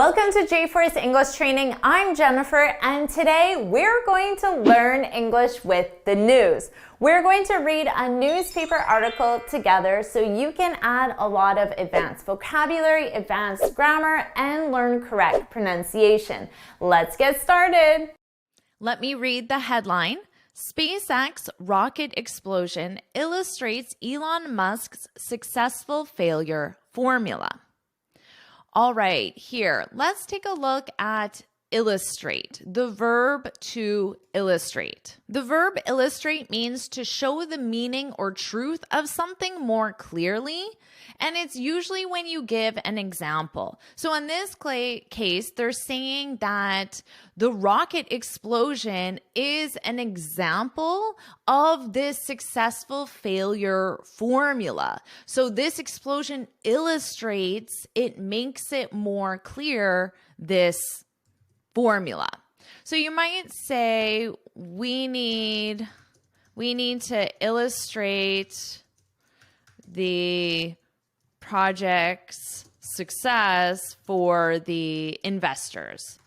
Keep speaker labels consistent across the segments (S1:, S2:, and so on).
S1: Welcome to JForrest English Training. I'm Jennifer, and today we're going to learn English with the news. We're going to read a newspaper article together so you can add a lot of advanced vocabulary, advanced grammar, and learn correct pronunciation. Let's get started.
S2: Let me read the headline. SpaceX rocket explosion illustrates Elon Musk's successful failure formula. All right, here, let's take a look at illustrate, the verb to illustrate. The verb illustrate means to show the meaning or truth of something more clearly, and it's usually when you give an example. So in this case, they're saying that the rocket explosion is an example of this successful failure formula. So this explosion illustrates, it makes it more clear, this formula. So you might say we need to illustrate the project's success for the investors.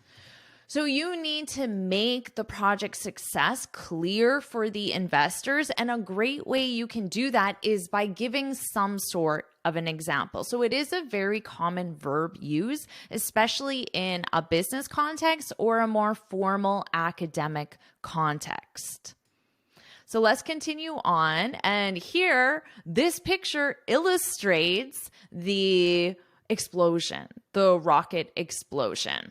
S2: So you need to make the project success clear for the investors, and a great way you can do that is by giving some sort of an example. So it is a very common verb use, especially in a business context or a more formal academic context. So let's continue on, and here, this picture illustrates the explosion, the rocket explosion.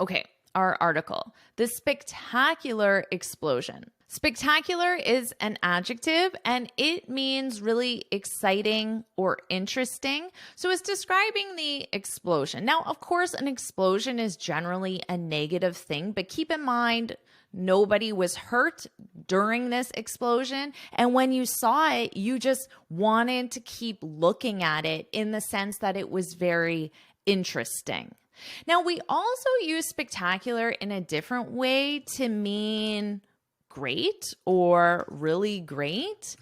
S2: Okay, our article, the spectacular explosion. Spectacular is an adjective and it means really exciting or interesting. So it's describing the explosion. Now, of course, an explosion is generally a negative thing, but keep in mind, nobody was hurt during this explosion. And when you saw it, you just wanted to keep looking at it in the sense that it was very interesting. Now, we also use spectacular in a different way to mean great or really great.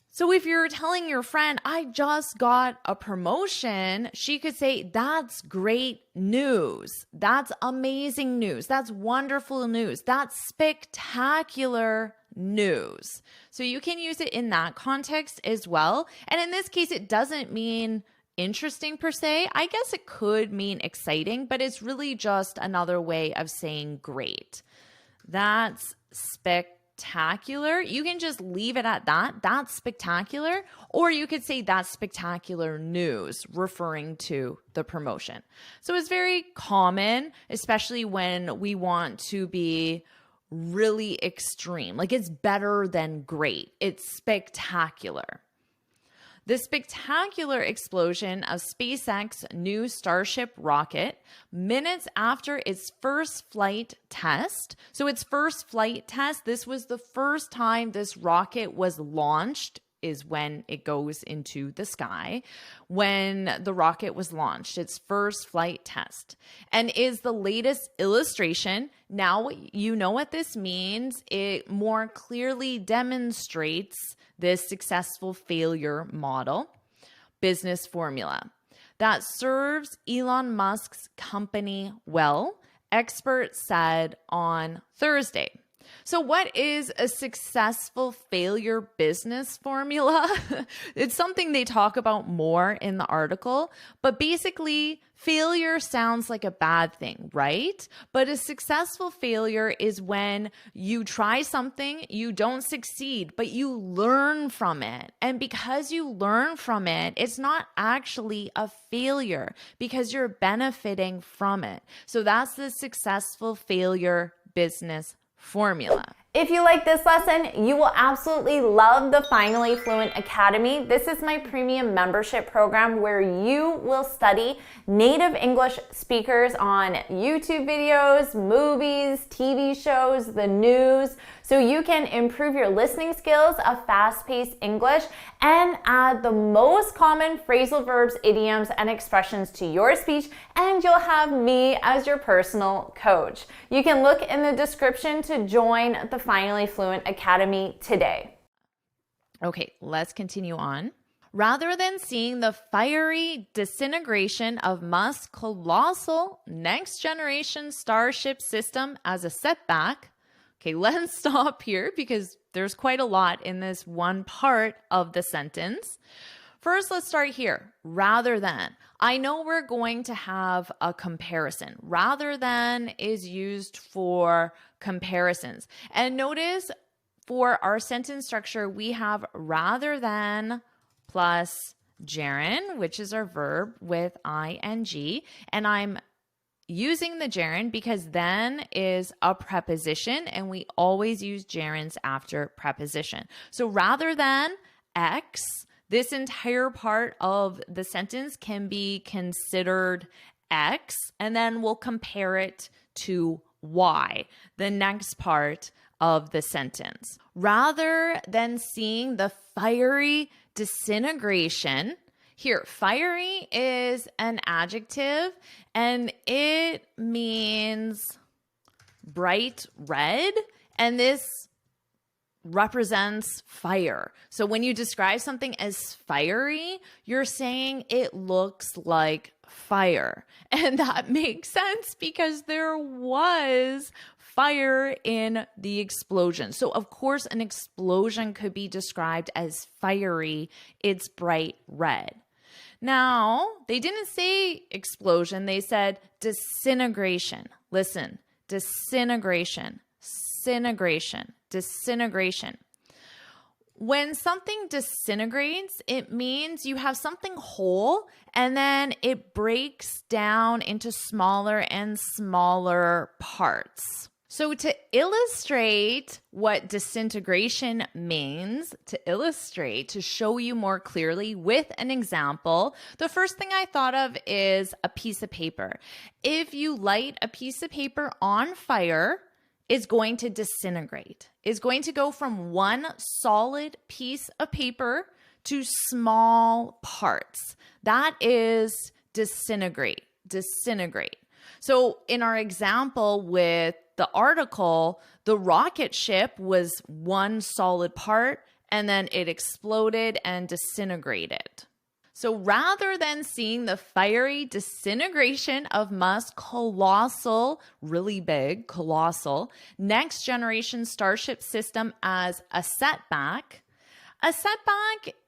S2: So if you're telling your friend, I just got a promotion, she could say, that's great news. That's amazing news. That's wonderful news. That's spectacular news. So you can use it in that context as well. And in this case, it doesn't mean interesting per se. I guess it could mean exciting, but it's really just another way of saying great. That's spectacular. You can just leave it at that. That's spectacular. Or you could say that's spectacular news, referring to the promotion. So it's very common, especially when we want to be really extreme. Like it's better than great. It's spectacular. The spectacular explosion of SpaceX's new Starship rocket minutes after its first flight test. So its first flight test, this was the first time this rocket was launched, is when it goes into the sky, when the rocket was launched, its first flight test, and is the latest illustration. Now you know what this means. It more clearly demonstrates this successful failure model, business formula that serves Elon Musk's company well, experts said on Thursday. So what is a successful failure business formula? It's something they talk about more in the article, but basically failure sounds like a bad thing, right? But a successful failure is when you try something, you don't succeed, but you learn from it. And because you learn from it, it's not actually a failure because you're benefiting from it. So that's the successful failure business formula.
S1: If you like this lesson, you will absolutely love the Finally Fluent Academy. This is my premium membership program where you will study native English speakers on YouTube videos, movies, TV shows, the news, so you can improve your listening skills of fast-paced English and add the most common phrasal verbs, idioms, and expressions to your speech, and you'll have me as your personal coach. You can look in the description to join the Finally Fluent Academy today.
S2: Okay, let's continue on. Rather than seeing the fiery disintegration of Musk's colossal next-generation Starship system as a setback, okay, let's stop here because there's quite a lot in this one part of the sentence. First, let's start here. Rather than. I know we're going to have a comparison. Rather than is used for comparisons. And notice for our sentence structure, we have rather than plus gerund, which is our verb with ing. And I'm using the gerund because then is a preposition, and we always use gerunds after preposition. So rather than X, this entire part of the sentence can be considered X, and then we'll compare it to Y, the next part of the sentence. Rather than seeing the fiery disintegration, here, fiery is an adjective, and it means bright red, and this represents fire. So when you describe something as fiery, you're saying it looks like fire. And that makes sense because there was fire in the explosion. So of course, an explosion could be described as fiery. It's bright red. Now, they didn't say explosion. They said disintegration. Listen, disintegration, disintegration. When something disintegrates, it means you have something whole and then it breaks down into smaller and smaller parts. So to illustrate what disintegration means, to show you more clearly with an example, the first thing I thought of is a piece of paper. If you light a piece of paper on fire, it's going to disintegrate. It's going to go from one solid piece of paper to small parts. That is disintegrate. So in our example with the article, the rocket ship was one solid part and then it exploded and disintegrated. So rather than seeing the fiery disintegration of Musk's colossal, really big, colossal, next generation Starship system as a setback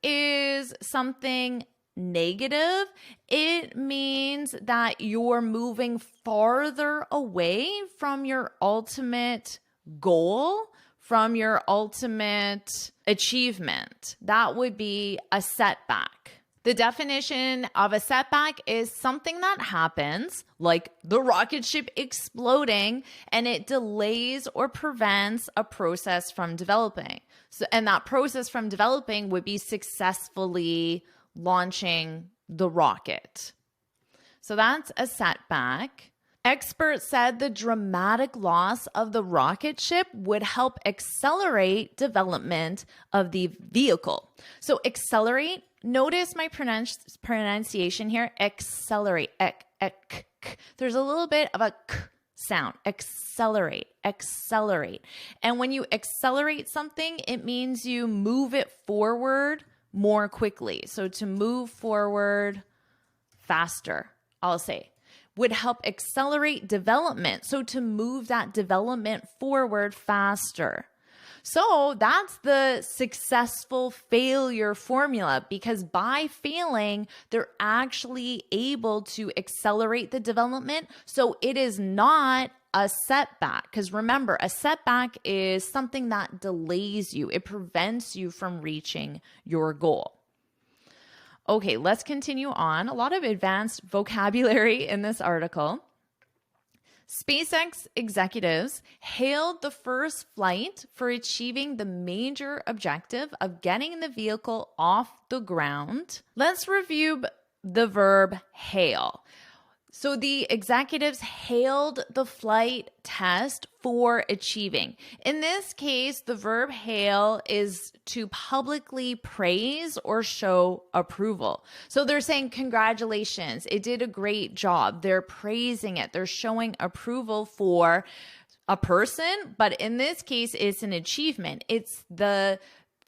S2: is something negative. It means that you're moving farther away from your ultimate goal, from your ultimate achievement. That would be a setback. The definition of a setback is something that happens, like the rocket ship exploding, and it delays or prevents a process from developing. And that process from developing would be successfully launching the rocket. So that's a setback. Experts said the dramatic loss of the rocket ship would help accelerate development of the vehicle. So accelerate, notice my pronunciation here, accelerate. There's a little bit of a k sound, accelerate. And when you accelerate something, it means you move it forward more quickly. So to move forward faster, I'll say, would help accelerate development. So to move that development forward faster. So that's the successful failure formula, because by failing, they're actually able to accelerate the development. So it is not a setback, because remember, a setback is something that delays you. It prevents you from reaching your goal. Okay, let's continue on. A lot of advanced vocabulary in this article. SpaceX executives hailed the first flight for achieving the major objective of getting the vehicle off the ground. Let's review the verb hail. So the executives hailed the flight test for achieving. In this case, the verb hail is to publicly praise or show approval. So they're saying, congratulations, it did a great job. They're praising it. They're showing approval for a person, but in this case, it's an achievement. It's the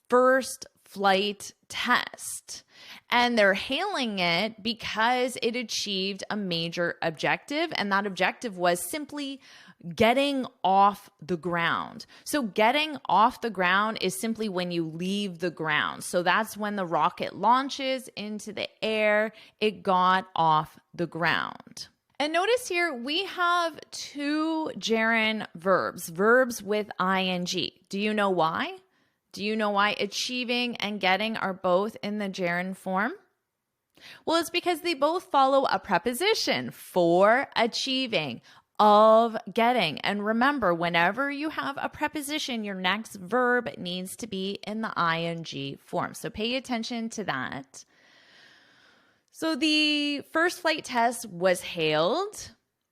S2: first flight test. And they're hailing it because it achieved a major objective, and that objective was simply getting off the ground. So getting off the ground is simply when you leave the ground. So that's when the rocket launches into the air. It got off the ground. And notice here we have two gerund verbs with ing. Do you know why? Do you know why achieving and getting are both in the gerund form? Well, it's because they both follow a preposition, for achieving, of getting. And remember, whenever you have a preposition, your next verb needs to be in the ing form. So pay attention to that. So the first flight test was hailed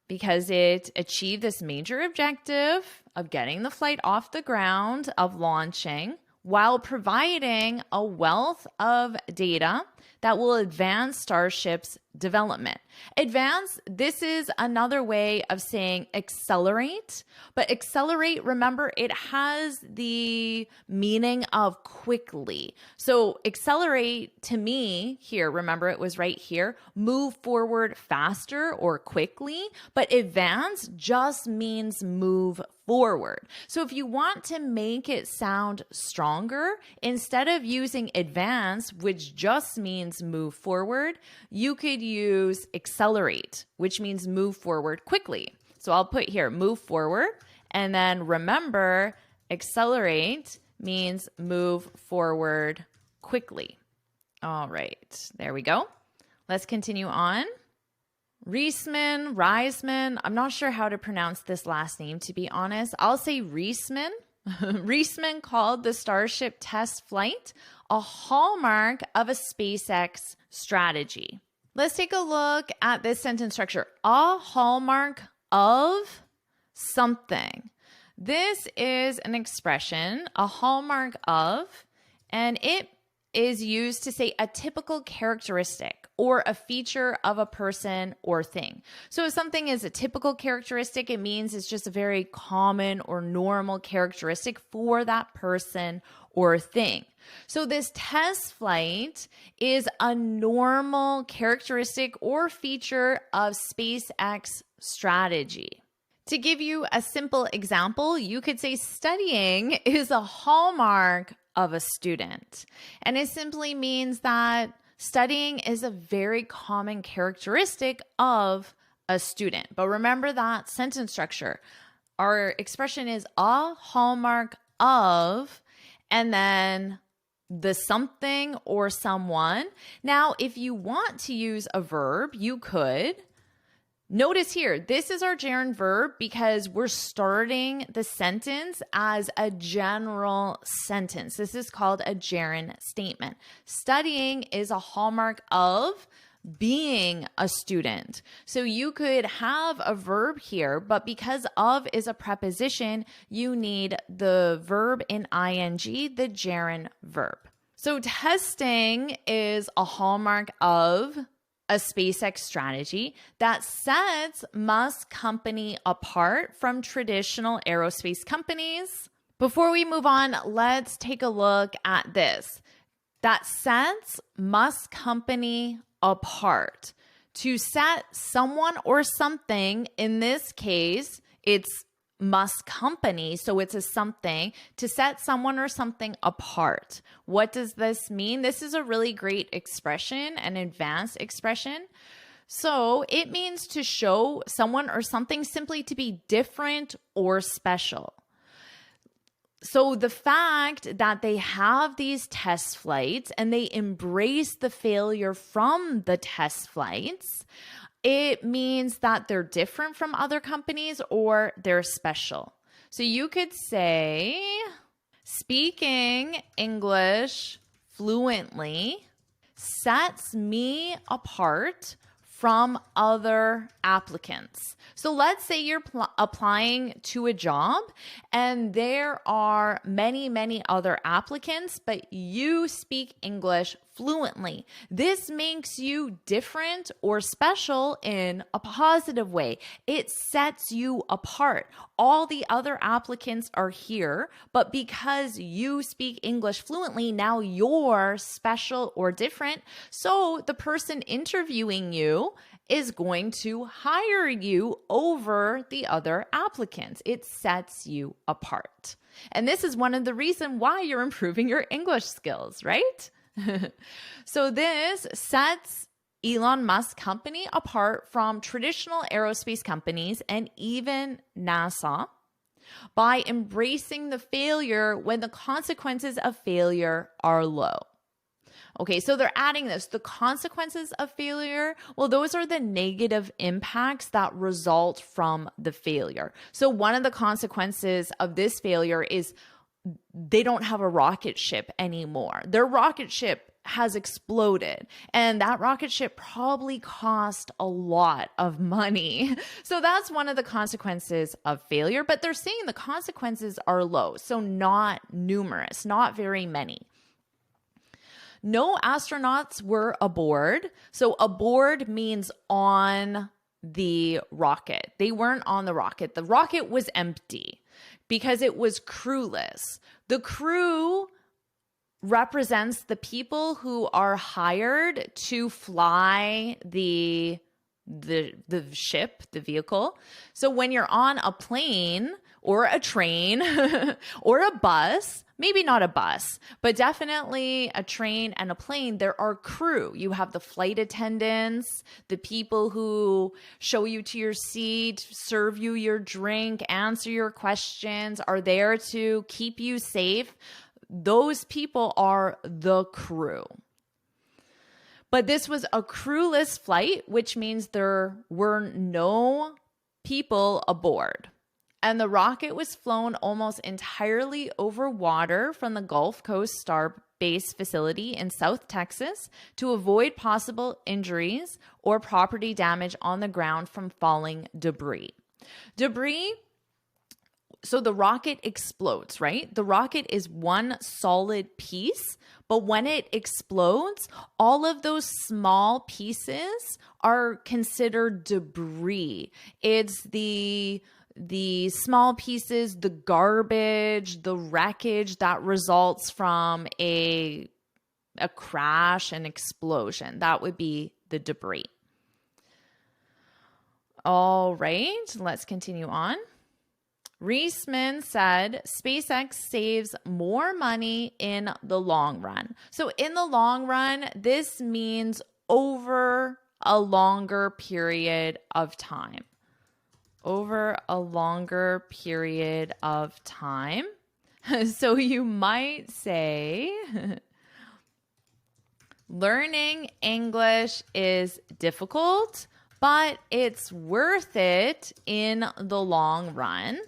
S2: because it achieved this major objective of getting the flight off the ground, of launching, while providing a wealth of data that will advance Starship's development. Advance, this is another way of saying accelerate, but accelerate, remember, it has the meaning of quickly. So accelerate to me here, remember it was right here, move forward faster or quickly, but advance just means move forward. So if you want to make it sound stronger, instead of using advance, which just means move forward, you could use accelerate, which means move forward quickly. So I'll put here move forward, and then remember accelerate means move forward quickly. All right, there we go. Let's continue on. Reisman, I'm not sure how to pronounce this last name, to be honest. I'll say Reisman. Reisman called the Starship test flight a hallmark of a SpaceX strategy. Let's take a look at this sentence structure. A hallmark of something. This is an expression, a hallmark of, and it is used to say a typical characteristic or a feature of a person or thing. So if something is a typical characteristic, it means it's just a very common or normal characteristic for that person or thing. So this test flight is a normal characteristic or feature of SpaceX strategy. To give you a simple example, you could say studying is a hallmark of a student. And it simply means that studying is a very common characteristic of a student. But remember that sentence structure. Our expression is a hallmark of, and then the something or someone. Now, if you want to use a verb, you could. Notice here, this is our gerund verb because we're starting the sentence as a general sentence. This is called a gerund statement. Studying is a hallmark of being a student. So you could have a verb here, but because of is a preposition, you need the verb in ing, the gerund verb. So testing is a hallmark of a SpaceX strategy that sets Musk company apart from traditional aerospace companies. Before we move on, let's take a look at this. That sets Musk company apart. To set someone or something, in this case, it's Musk company, so it's a something, to set someone or something apart. What does this mean? This is a really great expression, an advanced expression. So it means to show someone or something simply to be different or special. So the fact that they have these test flights and they embrace the failure from the test flights, it means that they're different from other companies or they're special. So you could say, speaking English fluently sets me apart from other applicants. So let's say you're applying to a job and there are many other applicants, but you speak English fluently. This makes you different or special in a positive way. It sets you apart. All the other applicants are here, but because you speak English fluently, now you're special or different. So the person interviewing you is going to hire you over the other applicants. It sets you apart. And this is one of the reasons why you're improving your English skills, right? So this sets Elon Musk company apart from traditional aerospace companies and even NASA by embracing the failure when the consequences of failure are low. Okay, so they're adding this. The consequences of failure, well, those are the negative impacts that result from the failure. So one of the consequences of this failure is they don't have a rocket ship anymore. Their rocket ship has exploded, and that rocket ship probably cost a lot of money. So that's one of the consequences of failure, but they're saying the consequences are low, so not numerous, not very many. No astronauts were aboard. So aboard means on the rocket. They weren't on the rocket. The rocket was empty because it was crewless. The crew represents the people who are hired to fly the ship, the vehicle. So when you're on a plane or a train or a bus, maybe not a bus, but definitely a train and a plane, there are crew. You have the flight attendants, the people who show you to your seat, serve you your drink, answer your questions, are there to keep you safe. Those people are the crew. But this was a crewless flight, which means there were no people aboard. And the rocket was flown almost entirely over water from the Gulf Coast Starbase facility in South Texas to avoid possible injuries or property damage on the ground from falling debris. So the rocket explodes, right? The rocket is one solid piece, but when it explodes, all of those small pieces are considered debris. It's the small pieces, the garbage, the wreckage that results from a crash, an explosion. That would be the debris. All right, let's continue on. Reisman said SpaceX saves more money in the long run. So in the long run, this means over a longer period of time. Over a longer period of time. So you might say, learning English is difficult, but it's worth it in the long run.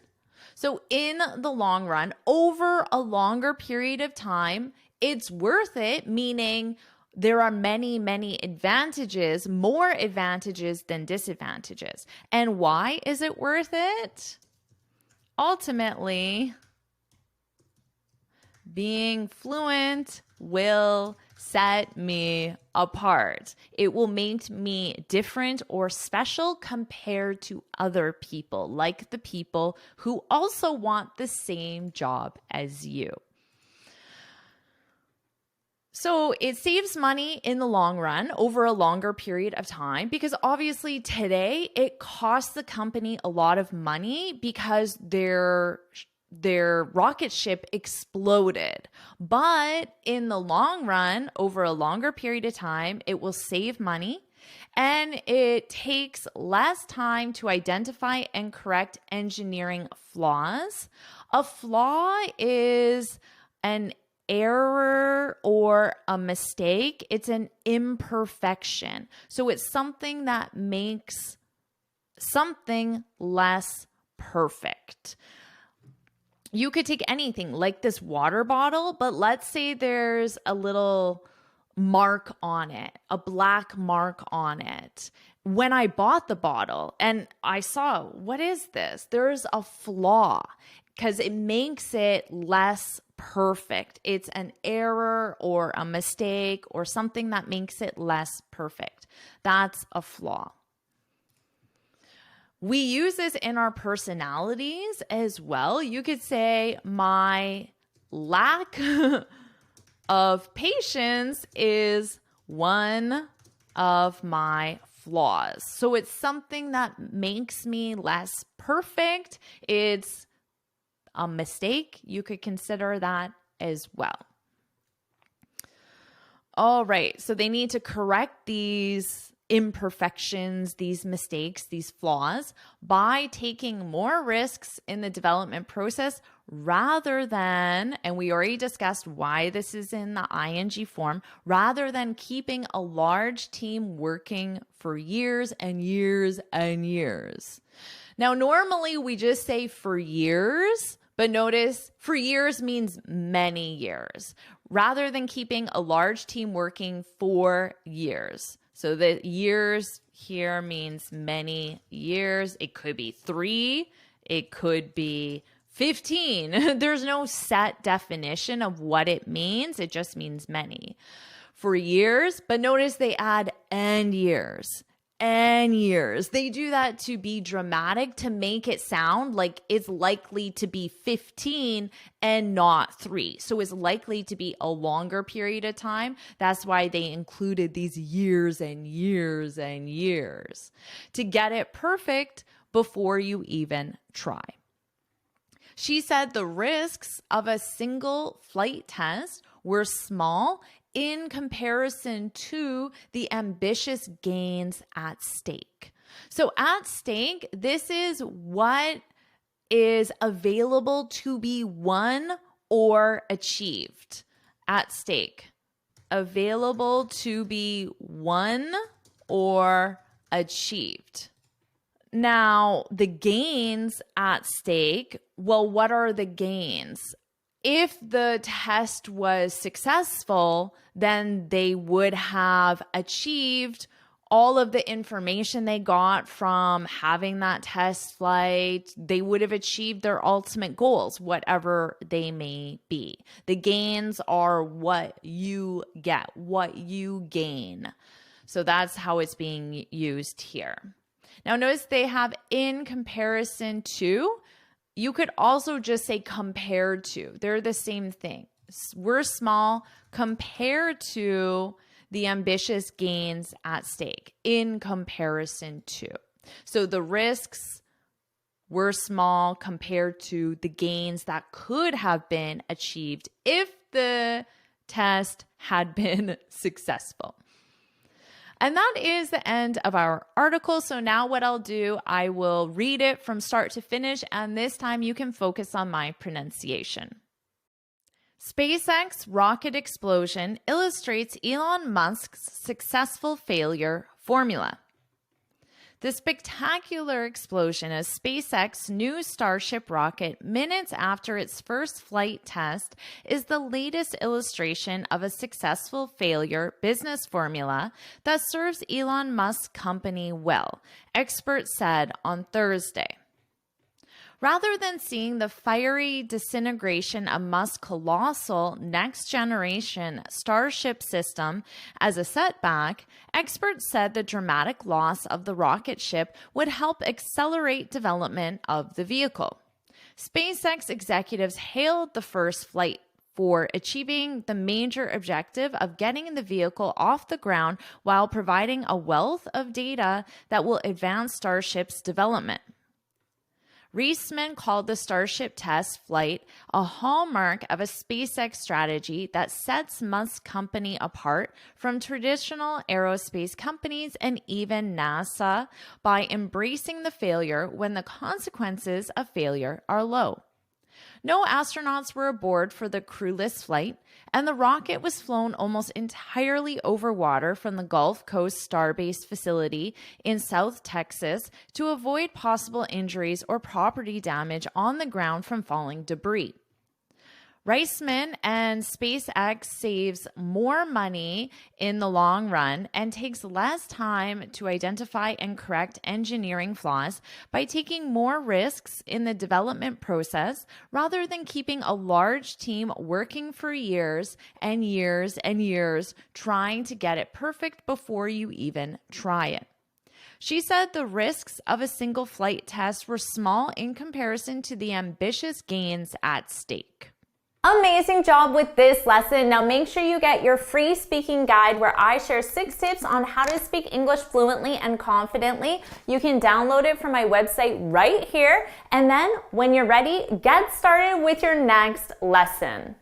S2: So in the long run, over a longer period of time, it's worth it, meaning there are many, many advantages, more advantages than disadvantages. And why is it worth it? Ultimately, being fluent will set me apart. It will make me different or special compared to other people, like the people who also want the same job as you. So it saves money in the long run over a longer period of time because obviously today it costs the company a lot of money because their rocket ship exploded. But in the long run, over a longer period of time, it will save money and it takes less time to identify and correct engineering flaws. A flaw is an error or a mistake. It's an imperfection. So it's something that makes something less perfect. You could take anything like this water bottle, but let's say there's a little mark on it, a black mark on it. When I bought the bottle and I saw, what is this? There's a flaw because it makes it less perfect. It's an error or a mistake or something that makes it less perfect. That's a flaw. We use this in our personalities as well. You could say my lack of patience is one of my flaws. So it's something that makes me less perfect. It's a mistake. You could consider that as well. All right. So they need to correct these imperfections, these mistakes, these flaws by taking more risks in the development process rather than, and we already discussed why this is in the ing form, rather than keeping a large team working for years and years and years. Now, normally we just say for years, but notice for years means many years, rather than keeping a large team working for years. So the years here means many years. It could be 3. It could be 15. There's no set definition of what it means. It just means many. For years, but notice they add and years. And years. They do that to be dramatic, to make it sound like it's likely to be 15 and not 3. So it's likely to be a longer period of time. That's why they included these years and years and years to get it perfect before you even try. She said the risks of a single flight test were small in comparison to the ambitious gains at stake. So at stake, this is what is available to be won or achieved. At stake, available to be won or achieved. Now, the gains at stake, well, what are the gains? If the test was successful, then they would have achieved all of the information they got from having that test flight. They would have achieved their ultimate goals, whatever they may be. The gains are what you get, what you gain. So that's how it's being used here. Now notice they have in comparison to. You could also just say compared to. They're the same thing. We're small compared to the ambitious gains at stake in comparison to. So the risks were small compared to the gains that could have been achieved if the test had been successful. And that is the end of our article. So now what I'll do, I will read it from start to finish, and this time you can focus on my pronunciation. SpaceX rocket explosion illustrates Elon Musk's successful failure formula. The spectacular explosion of SpaceX's new Starship rocket minutes after its first flight test is the latest illustration of a successful failure business formula that serves Elon Musk's company well, experts said on Thursday. Rather than seeing the fiery disintegration of Musk's colossal next-generation Starship system as a setback, experts said the dramatic loss of the rocket ship would help accelerate development of the vehicle. SpaceX executives hailed the first flight for achieving the major objective of getting the vehicle off the ground while providing a wealth of data that will advance Starship's development. Reisman called the Starship test flight a hallmark of a SpaceX strategy that sets Musk's company apart from traditional aerospace companies and even NASA by embracing the failure when the consequences of failure are low. No astronauts were aboard for the crewless flight, and the rocket was flown almost entirely over water from the Gulf Coast Starbase facility in South Texas to avoid possible injuries or property damage on the ground from falling debris. Reisman and SpaceX saves more money in the long run and takes less time to identify and correct engineering flaws by taking more risks in the development process rather than keeping a large team working for years and years and years trying to get it perfect before you even try it. She said the risks of a single flight test were small in comparison to the ambitious gains at stake.
S1: Amazing job with this lesson. Now make sure you get your free speaking guide where I share 6 tips on how to speak English fluently and confidently. You can download it from my website right here. And then when you're ready, get started with your next lesson.